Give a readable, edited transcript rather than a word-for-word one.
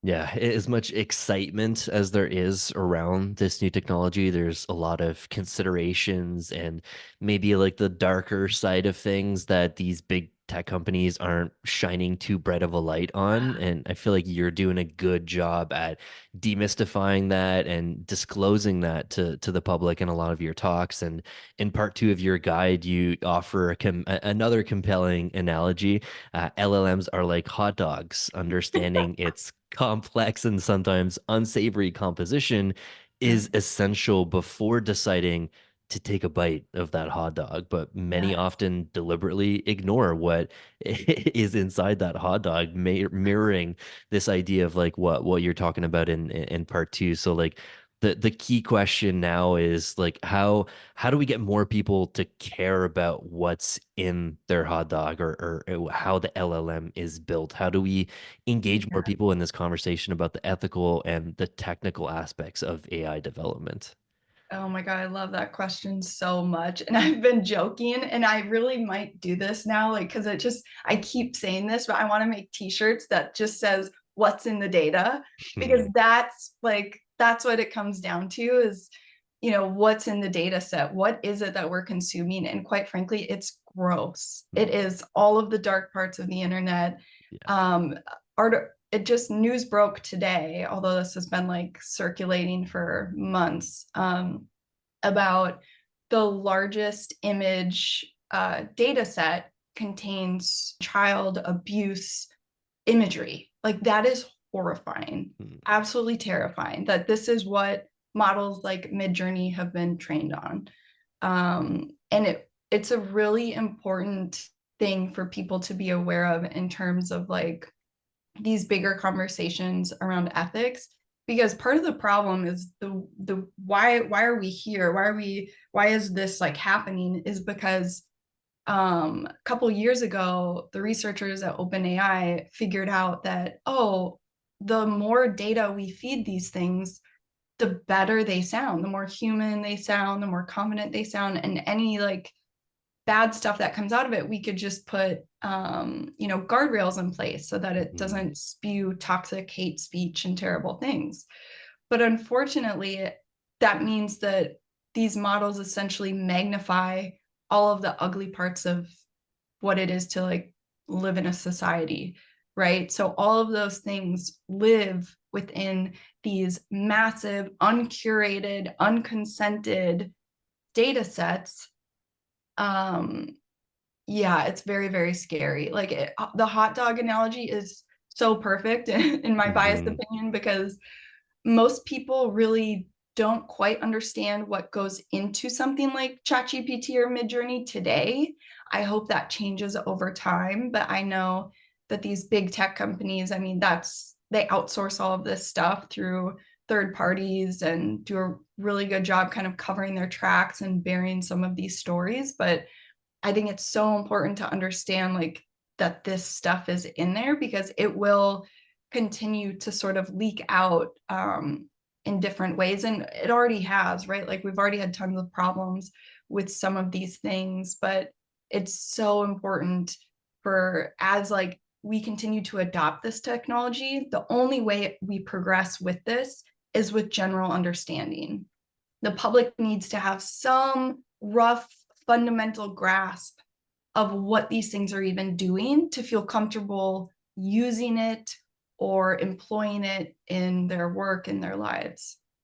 Yeah, as much excitement as there is around this new technology, there's a lot of considerations and maybe like the darker side of things that these big tech companies aren't shining too bright of a light on. And I feel like you're doing a good job at demystifying that and disclosing that to the public in a lot of your talks. And in part two of your guide, you offer another compelling analogy. LLMs are like hot dogs. Understanding its complex and sometimes unsavory composition Yeah. is essential before deciding to take a bite of that hot dog. But many Yeah. often deliberately ignore what is inside that hot dog, mirroring this idea of like what you're talking about in part two. So like the key question now is like how do we get more people to care about what's in their hot dog, or how the LLM is built? How do we engage more people in this conversation about the ethical and the technical aspects of AI development? Oh my God, I love that question so much. And I've been joking, and I really might do this now, like, because I keep saying this, but I want to make t-shirts that just says what's in the data, because that's what it comes down to is, what's in the data set? What is it that we're consuming? And quite frankly, it's gross. It is all of the dark parts of the internet. Yeah. Um, art, it just news broke today, although this has been like circulating for months, about the largest image data set contains child abuse imagery. Like that is horrifying, Mm. absolutely terrifying that this is what models like MidJourney have been trained on. And it's a really important thing for people to be aware of in terms of like these bigger conversations around ethics, because part of the problem is the why are we here, why is this like happening, is because a couple years ago the researchers at OpenAI figured out that, oh, the more data we feed these things, the better they sound, the more human they sound, the more confident they sound, and any like bad stuff that comes out of it, we could just put guardrails in place so that it Mm. doesn't spew toxic hate speech and terrible things. But unfortunately, that means that these models essentially magnify all of the ugly parts of what it is to like live in a society, right? So all of those things live within these massive, uncurated, unconsented data sets. um yeah, it's very, very scary. Like the hot dog analogy is so perfect in my biased Mhm. opinion, because most people really don't quite understand what goes into something like ChatGPT or Midjourney today. I hope that changes over time, but I know that these big tech companies, I mean, they outsource all of this stuff through third parties and do a really good job kind of covering their tracks and burying some of these stories. But I think it's so important to understand like that this stuff is in there, because it will continue to sort of leak out in different ways. And it already has, right? Like we've already had tons of problems with some of these things, but it's so important for, as like we continue to adopt this technology, the only way we progress with this is with general understanding. The public needs to have some rough fundamental grasp of what these things are even doing to feel comfortable using it or employing it in their work and their lives.